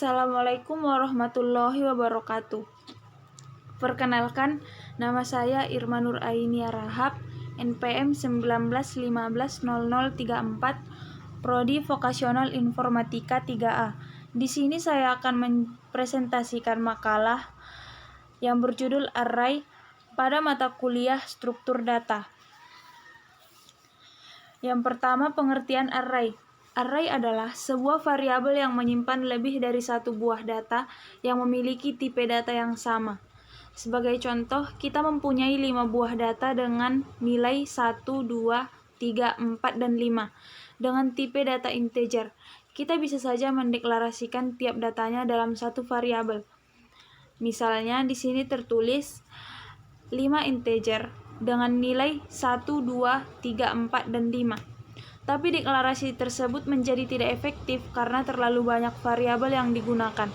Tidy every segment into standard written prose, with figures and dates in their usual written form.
Assalamualaikum warahmatullahi wabarakatuh. Perkenalkan, nama saya Irma Nur Ainia Rahab, NPM 19150034, Prodi Vokasional Informatika 3A. Di sini saya akan mempresentasikan makalah yang berjudul Array pada mata kuliah Struktur Data. Yang pertama, pengertian array. Array adalah sebuah variabel yang menyimpan lebih dari satu buah data yang memiliki tipe data yang sama. Sebagai contoh, kita mempunyai 5 buah data dengan nilai 1, 2, 3, 4, dan 5 dengan tipe data integer. Kita bisa saja mendeklarasikan tiap datanya dalam satu variabel. Misalnya di sini tertulis 5 integer dengan nilai 1, 2, 3, 4, dan 5. Tapi deklarasi tersebut menjadi tidak efektif karena terlalu banyak variabel yang digunakan.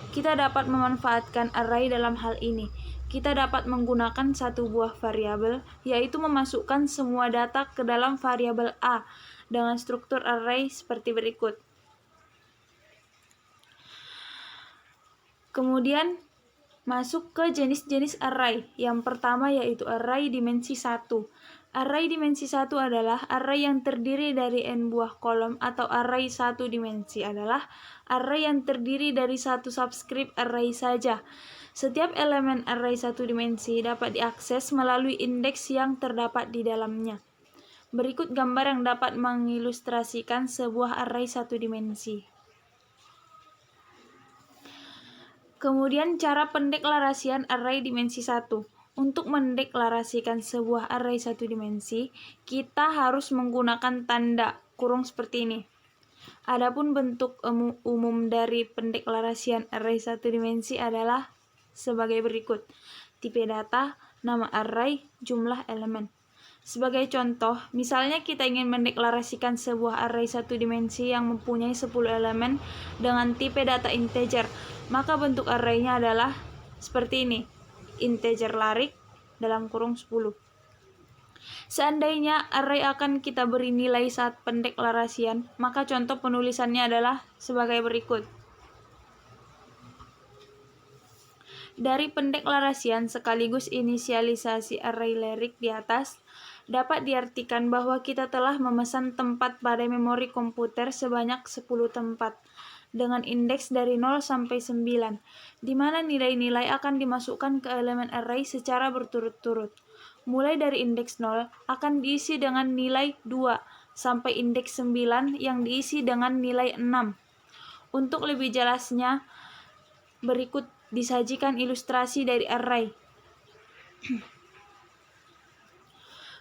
Kita dapat memanfaatkan array dalam hal ini. Kita dapat menggunakan satu buah variabel, yaitu memasukkan semua data ke dalam variabel A dengan struktur array seperti berikut. Kemudian masuk ke jenis-jenis array. Yang pertama yaitu array dimensi 1. Array dimensi 1 adalah array yang terdiri dari n buah kolom, atau array satu dimensi adalah array yang terdiri dari satu subscript array saja. Setiap elemen array satu dimensi dapat diakses melalui indeks yang terdapat di dalamnya. Berikut gambar yang dapat mengilustrasikan sebuah array satu dimensi. Kemudian cara pendeklarasian array dimensi 1. Untuk mendeklarasikan sebuah array satu dimensi, kita harus menggunakan tanda kurung seperti ini. Adapun bentuk umum dari pendeklarasian array satu dimensi adalah sebagai berikut. Tipe data, nama array, jumlah elemen. Sebagai contoh, misalnya kita ingin mendeklarasikan sebuah array satu dimensi yang mempunyai 10 elemen dengan tipe data integer, maka bentuk arraynya adalah seperti ini. Integer larik dalam kurung 10. Seandainya array akan kita beri nilai saat pendeklarasian, maka contoh penulisannya adalah sebagai berikut. Dari pendeklarasian sekaligus inisialisasi array larik di atas, dapat diartikan bahwa kita telah memesan tempat pada memori komputer sebanyak 10 tempat dengan indeks dari 0 sampai 9, di mana nilai-nilai akan dimasukkan ke elemen array secara berturut-turut. Mulai dari indeks 0 akan diisi dengan nilai 2 sampai indeks 9 yang diisi dengan nilai 6. Untuk lebih jelasnya, berikut disajikan ilustrasi dari array.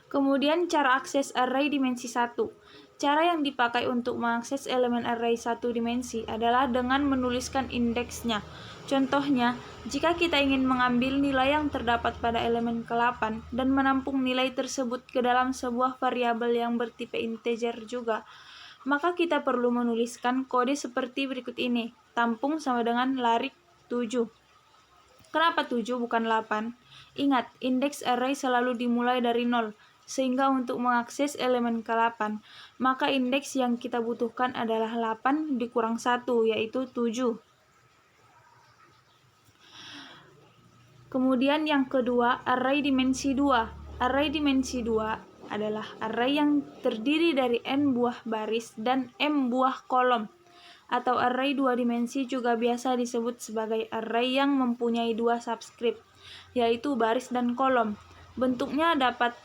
Kemudian cara akses array dimensi 1. Cara yang dipakai untuk mengakses elemen array satu dimensi adalah dengan menuliskan indeksnya. Contohnya, jika kita ingin mengambil nilai yang terdapat pada elemen ke-8 dan menampung nilai tersebut ke dalam sebuah variabel yang bertipe integer juga, maka kita perlu menuliskan kode seperti berikut ini. Tampung sama dengan larik 7. Kenapa 7 bukan 8? Ingat, indeks array selalu dimulai dari 0. Sehingga untuk mengakses elemen ke-8, maka indeks yang kita butuhkan adalah 8 dikurang 1, yaitu 7. Kemudian yang kedua, array dimensi 2. Array dimensi 2 adalah array yang terdiri dari n buah baris dan m buah kolom. Atau array 2 dimensi juga biasa disebut sebagai array yang mempunyai 2 subscript, yaitu baris dan kolom. Bentuknya dapat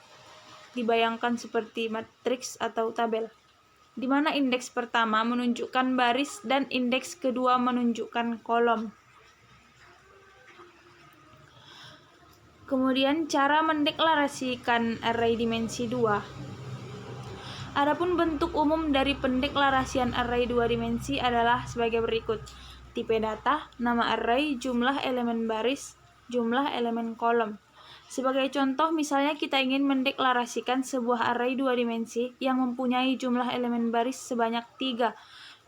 dibayangkan seperti matriks atau tabel, di mana indeks pertama menunjukkan baris dan indeks kedua menunjukkan kolom. Kemudian cara mendeklarasikan array dimensi 2. Adapun bentuk umum dari pendeklarasian array 2 dimensi adalah sebagai berikut. Tipe data, nama array, jumlah elemen baris, jumlah elemen kolom. Sebagai contoh, misalnya kita ingin mendeklarasikan sebuah array 2 dimensi yang mempunyai jumlah elemen baris sebanyak 3,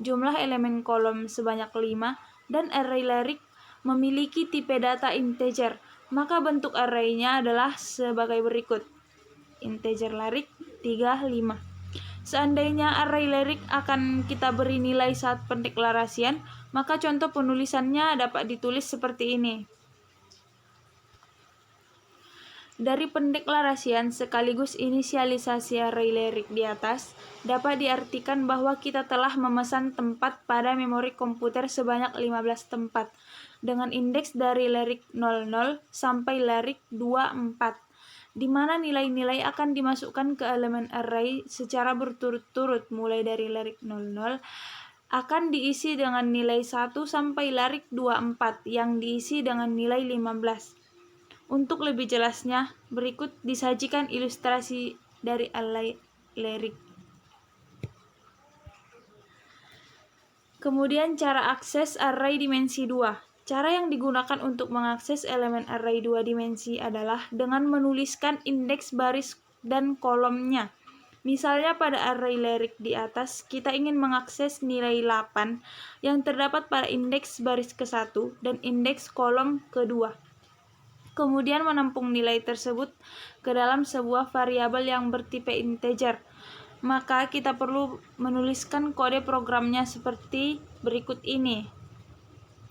jumlah elemen kolom sebanyak 5, dan array larik memiliki tipe data integer, maka bentuk arraynya adalah sebagai berikut. Integer larik 3, 5. Seandainya array larik akan kita beri nilai saat pendeklarasian, Maka contoh penulisannya dapat ditulis seperti ini. Dari pendeklarasian sekaligus inisialisasi array Lyric di atas, dapat diartikan bahwa kita telah memesan tempat pada memori komputer sebanyak 15 tempat, dengan indeks dari Lyric 00 sampai Lyric 24, di mana nilai-nilai akan dimasukkan ke elemen array secara berturut-turut mulai dari Lyric 00, akan diisi dengan nilai 1 sampai Lyric 24 yang diisi dengan nilai 15. Untuk lebih jelasnya, berikut disajikan ilustrasi dari array Lyric. Kemudian cara akses array dimensi 2. Cara yang digunakan untuk mengakses elemen array 2 dimensi adalah dengan menuliskan indeks baris dan kolomnya. Misalnya pada array Lyric di atas, kita ingin mengakses nilai 8 yang terdapat pada indeks baris ke-1 dan indeks kolom kedua. Kemudian menampung nilai tersebut ke dalam sebuah variabel yang bertipe integer. Maka kita perlu menuliskan kode programnya seperti berikut ini.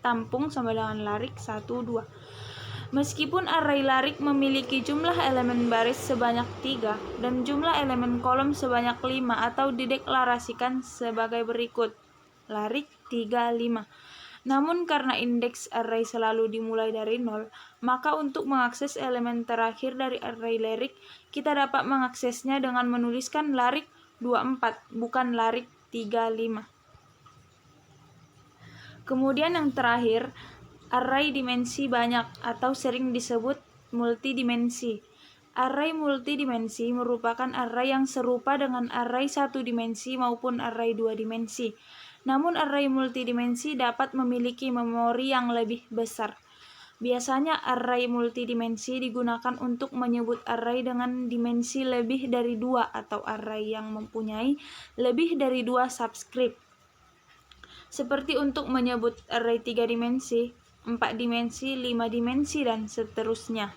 Tampung sama dengan Lyric 1, 2. Meskipun array Lyric memiliki jumlah elemen baris sebanyak 3 dan jumlah elemen kolom sebanyak 5 atau dideklarasikan sebagai berikut. Lyric 3, 5. Namun karena indeks array selalu dimulai dari 0, maka untuk mengakses elemen terakhir dari array Lyric, kita dapat mengaksesnya dengan menuliskan Lyric 24, bukan Lyric 35. Kemudian yang terakhir, array dimensi banyak atau sering disebut multidimensi. Array multidimensi merupakan array yang serupa dengan array satu dimensi maupun array dua dimensi. Namun array multidimensi dapat memiliki memori yang lebih besar. Biasanya array multidimensi digunakan untuk menyebut array dengan dimensi lebih dari 2 atau array yang mempunyai lebih dari 2 subscript. Seperti untuk menyebut array 3 dimensi, 4 dimensi, 5 dimensi, dan seterusnya.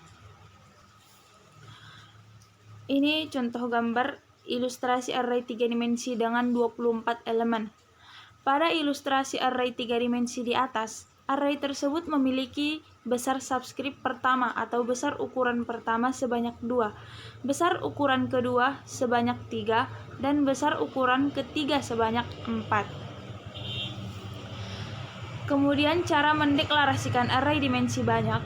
Ini contoh gambar ilustrasi array 3 dimensi dengan 24 elemen. Pada ilustrasi array 3 dimensi di atas, array tersebut memiliki besar subscript pertama atau besar ukuran pertama sebanyak 2, besar ukuran kedua sebanyak 3, dan besar ukuran ketiga sebanyak 4. Kemudian cara mendeklarasikan array dimensi banyak.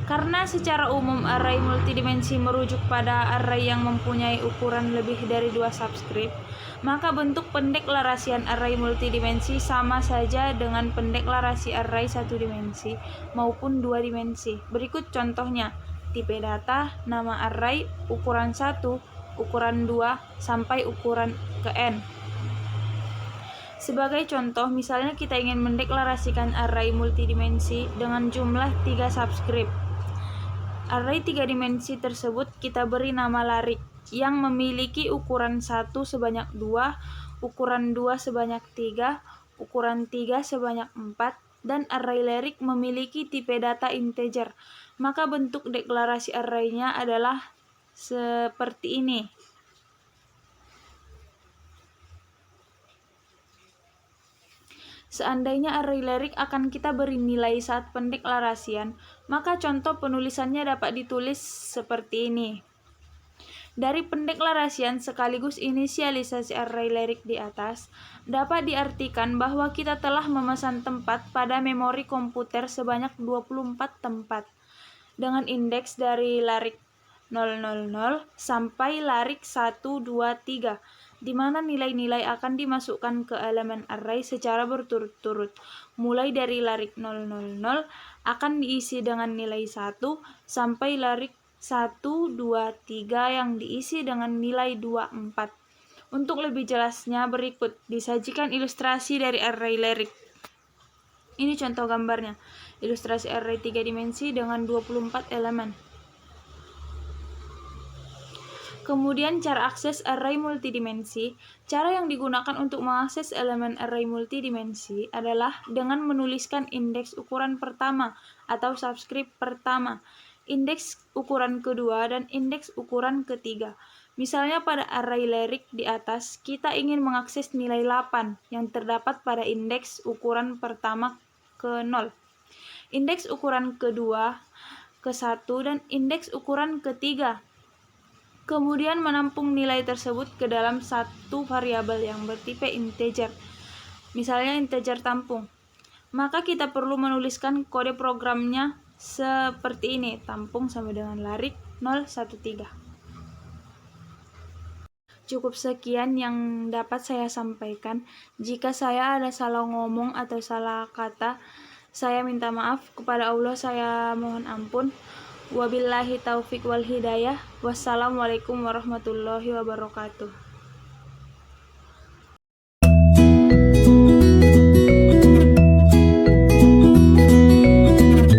Karena secara umum array multidimensi merujuk pada array yang mempunyai ukuran lebih dari 2 subscript, maka bentuk pendeklarasian array multidimensi sama saja dengan pendeklarasi array satu dimensi maupun 2 dimensi. Berikut contohnya: tipe data, nama array, ukuran 1, ukuran 2, sampai ukuran ke n. Sebagai contoh, misalnya kita ingin mendeklarasikan array multidimensi dengan jumlah 3 subscript. Array 3 dimensi tersebut kita beri nama Lyric yang memiliki ukuran 1 sebanyak 2, ukuran 2 sebanyak 3, ukuran 3 sebanyak 4, dan array Lyric memiliki tipe data integer. Maka bentuk deklarasi array-nya adalah seperti ini. Seandainya array Lyric akan kita beri nilai saat pendeklarasian, maka contoh penulisannya dapat ditulis seperti ini. Dari pendeklarasian sekaligus inisialisasi array Lyric di atas, dapat diartikan bahwa kita telah memesan tempat pada memori komputer sebanyak 24 tempat, dengan indeks dari Lyric 000 sampai Lyric 123, di mana nilai-nilai akan dimasukkan ke elemen array secara berturut-turut. Mulai dari Lyric 000 akan diisi dengan nilai 1 sampai Lyric 123 yang diisi dengan nilai 24. Untuk lebih jelasnya, berikut disajikan ilustrasi dari array Lyric. Ini contoh gambarnya, ilustrasi array 3 dimensi dengan 24 elemen. Kemudian cara akses array multidimensi. Cara yang digunakan untuk mengakses elemen array multidimensi adalah dengan menuliskan indeks ukuran pertama atau subscript pertama, indeks ukuran kedua, dan indeks ukuran ketiga. Misalnya pada array lirik di atas, kita ingin mengakses nilai 8 yang terdapat pada indeks ukuran pertama ke 0, indeks ukuran kedua ke 1, dan indeks ukuran ketiga. Kemudian menampung nilai tersebut ke dalam satu variabel yang bertipe integer, misalnya integer tampung. Maka kita perlu menuliskan kode programnya seperti ini, tampung sama dengan larik 013. Cukup sekian yang dapat saya sampaikan. Jika saya ada salah ngomong atau salah kata, saya minta maaf. Kepada Allah saya mohon ampun. Wabillahi taufik wal hidayah. Wassalamualaikum warahmatullahi wabarakatuh.